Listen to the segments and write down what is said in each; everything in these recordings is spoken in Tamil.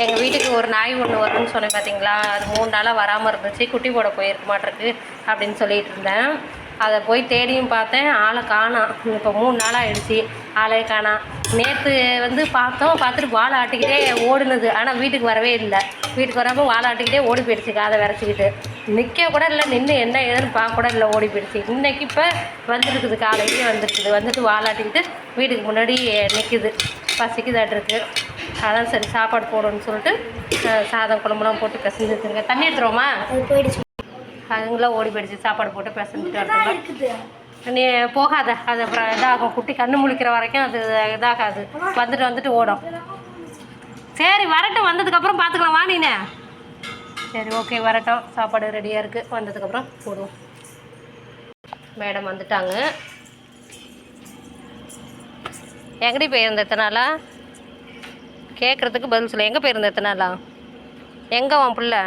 எங்கள் வீட்டுக்கு ஒரு நாய் ஒன்று வரும்னு சொன்னேன் பார்த்தீங்களா, அது 3 நாளாக வராமல் இருந்துச்சு. குட்டி போட போயிருக்க மாட்டிருக்கு அப்படின்னு சொல்லிட்டு இருந்தேன். அதை போய் தேடியும் பார்த்தேன், ஆளை காணோம். இப்போ 3 நாள் ஆகிடுச்சி, ஆளே காணோம். நேற்று வந்து பார்த்தோம், பார்த்துட்டு வாழை ஆட்டிக்கிட்டே ஓடுனது. ஆனால் வீட்டுக்கு வரவே இல்லை. வீட்டுக்கு வராமல் வாழை ஆட்டிக்கிட்டே ஓடி போயிடுச்சு, காதை விரைச்சிக்கிட்டு. நிற்க கூட இல்லை, நின்று என்ன ஏதுன்னு பார்க்க கூட இல்லை, ஓடி போயிடுச்சு. இன்றைக்கி இப்போ வந்துருக்குது, காலையிலேயே வந்துருக்குது. வந்துட்டு வாழாட்டிக்கிட்டு வீட்டுக்கு முன்னாடி நிற்குது. பசிக்குதாட்டிருக்கு. அதான் சரி சாப்பாடு போடணும்னு சொல்லிட்டு சாதம் குழம்புலாம் போட்டு பிசைஞ்சு வச்சுருங்க. தண்ணி எடுத்துருவோமா? போயிடுச்சு. அதுங்களாம் ஓடி போயிடுச்சு. சாப்பாடு போட்டு பிசைஞ்சிட்டு இருக்குது. நீ போகாத, அது அப்புறம் இதாகும். குட்டி கண்ணு முழிக்கிற வரைக்கும் அது இதாகாது. வந்துட்டு ஓடும். சரி வரட்டும், வந்ததுக்கப்புறம் பார்த்துக்கலாம். வா நீனே. சரி ஓகே வரட்டும். சாப்பாடு ரெடியாக இருக்குது, வந்ததுக்கப்புறம் போடுவோம். மேடம் வந்துட்டாங்க. எங்கடி போயிருந்த எத்தனை நாளா? கேட்குறதுக்கு பதில் சொல்ல. எங்கே போயிருந்த எத்தனை நாளா? எங்கே உன் பிள்ளை?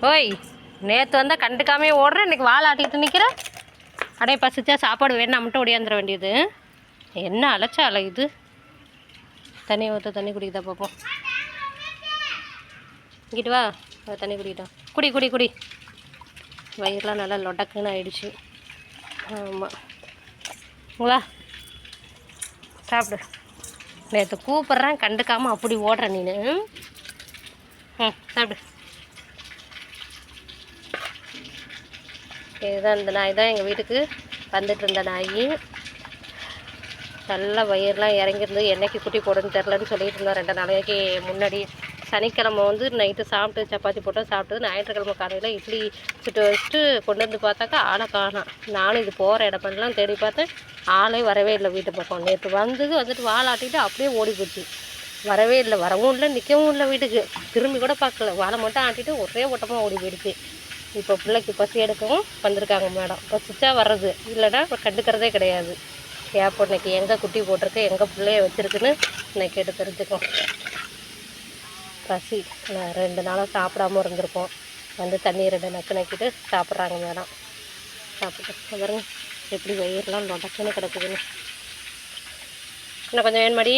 ஓய், நேற்று வந்தால் கண்டுக்காமே ஓடுறேன், இன்றைக்கி வாழை ஆட்டிக்கிட்டு நிற்கிறேன். அப்படியே பசிச்சா சாப்பாடு வேணும் மட்டும் ஓடியாந்துட வேண்டியது. என்ன அலைச்சா அலையுது. தண்ணி ஊற்ற, தண்ணி குடிக்குதா பார்ப்போம். இங்கிட்டு வா, தண்ணி குடிக்கிட்டோம். குடி குடி குடி. வயிறுலாம் நல்லா லொடக்குன்னு ஆயிடுச்சு. ஆமாம், வா சாப்பிடு. நேற்று கூப்பிட்றேன், கண்டுக்காமல் அப்படி ஓடுற நீனு. சாப்பிடு. இதுதான் இந்த நாய் தான் எங்கள் வீட்டுக்கு வந்துட்டு இருந்த நாய். நல்லா வயிறுலாம் இறங்கிருந்து என்னைக்கு குட்டி போடுன்னு தெரிலன்னு சொல்லிட்டு இருந்தோம் 2 நாளைக்கு முன்னாடி. சனிக்கிழமை வந்து நைட்டு சாப்பிட்டு சப்பாத்தி போட்டு சாப்பிட்டு, ஞாயிற்றுக்கிழமை காலையில் இட்லி சுட்டு வச்சுட்டு கொண்டு வந்து பார்த்தாக்கா ஆளை காணோம். நானும் இது போகிற இடப்பெல்லாம் தேடி பார்த்தேன், ஆளே வரவே இல்லை வீட்டு பக்கம். நேற்று வந்துட்டு வாழாட்டிட்டு அப்படியே ஓடி போச்சு. வரவே இல்லை, வரவும் இல்லை, நிற்கவும் இல்லை வீட்டுக்கு. திரும்பி கூட பார்க்கல, வாழை மட்டும் ஆட்டிட்டு ஒரே ஓட்டமாக ஓடி போயிடுச்சு. இப்போ பிள்ளைக்கு பசி எடுக்கவும் வந்திருக்காங்க மேடம். பசிச்சா வர்றது, இல்லைன்னா கண்டுக்கிறதே கிடையாது. ஏப்போ இன்னைக்கு எங்கே குட்டி போட்டிருக்கு, எங்கே பிள்ளைய வச்சுருக்குன்னு இன்னைக்கு கேட்டு தெரிஞ்சுக்கோம். பசி 2 நாளாக சாப்பிடாம இருந்திருக்கோம். வந்து தண்ணி 2 நக்கு நக்கிட்டு சாப்பிட்றாங்க மேடம். சாப்பிட்டு பாருங்க எப்படி வயிறுலாம் லொடக்குன்னு கிடக்குதுன்னு. இன்னும் கொஞ்சம் வேணுமாடி?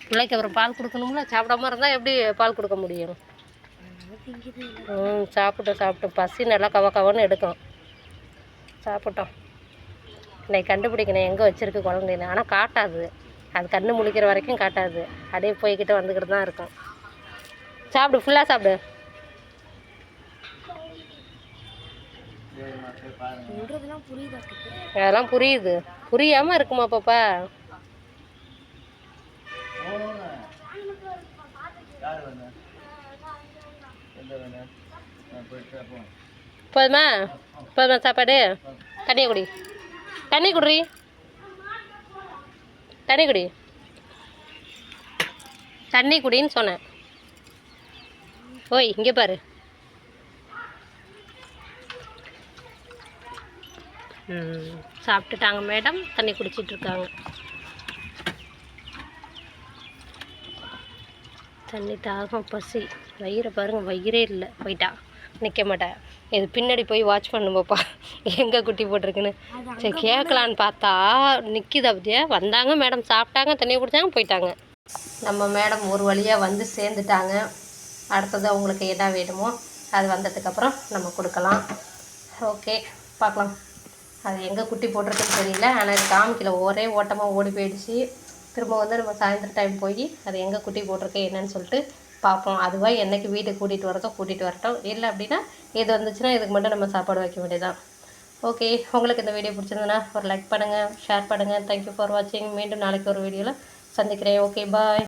பிள்ளைக்கு அப்புறம் பால் கொடுக்கணும்ல. சாப்பிடாம இருந்தால் எப்படி பால் கொடுக்க முடியும்? சாப்பிட்டோம். பசி நல்லா கவன்னு எடுக்கும். சாப்பிட்டோம். இன்னைக்கு கண்டுபிடிக்கணும் எங்கே வச்சுருக்கு குழந்தைன்னு. ஆனால் காட்டாது, அது கண்ணு முழிக்கிற வரைக்கும் காட்டாது. அப்படியே போய்கிட்டு வந்துக்கிட்டு தான் இருக்கும். சாப்பிடு, ஃபுல்லாக சாப்பிடு. அதெல்லாம் புரியுது, புரியாமல் இருக்குமா பாப்பா? போதுமா சாப்பாடு? தண்ணியை குடி, தண்ணி குடி, தண்ணி குடி, தண்ணி குடின்னு சொன்னேன். ஓய் இங்கே பாரு. சாப்பிட்டுட்டாங்க மேடம், தண்ணி குடிச்சிட்ருக்காங்க. தண்ணி தாகம், பசி, வயிறை பாருங்கள், வயிறே இல்லை. போயிட்டா, நிற்க மாட்டேன். இது பின்னாடி போய் வாட்ச் பண்ணுவோப்பா எங்கே குட்டி போட்டிருக்குன்னு. சரி கேட்கலான்னு பார்த்தா நிற்கிது. அப்படியே வந்தாங்க மேடம், சாப்பிட்டாங்க, தண்ணி குடித்தாங்க, போயிட்டாங்க. நம்ம மேடம் ஒரு வழியாக வந்து சேர்ந்துட்டாங்க. அடுத்தது அவங்களுக்கு என்ன வேணுமோ அது வந்ததுக்கப்புறம் நம்ம கொடுக்கலாம். ஓகே பார்க்கலாம். அது எங்கே குட்டி போட்டிருக்குன்னு தெரியல, ஆனால் இது காமிக்கல. ஒரே ஓட்டமாக ஓடி போயிடுச்சு. திரும்ப வந்து நம்ம சாயந்தரம் டைம் போய் அது எங்கே குட்டி போட்டிருக்கு என்னன்னு சொல்லிட்டு பார்ப்போம். அதுவாக என்றைக்கு வீட்டுக்கு கூட்டிகிட்டு வரட்டும். இல்லை அப்படின்னா இது வந்துச்சுன்னா இதுக்கு மட்டும் நம்ம சாப்பாடு வைக்க வேண்டியதான். ஓகே, உங்களுக்கு இந்த வீடியோ பிடிச்சிருந்ததுன்னா ஒரு லைக் பண்ணுங்கள், ஷேர் பண்ணுங்கள். தேங்க்யூ ஃபார் வாட்சிங். மீண்டும் நாளைக்கு ஒரு வீடியோவில் சந்திக்கிறேன். Okay bye.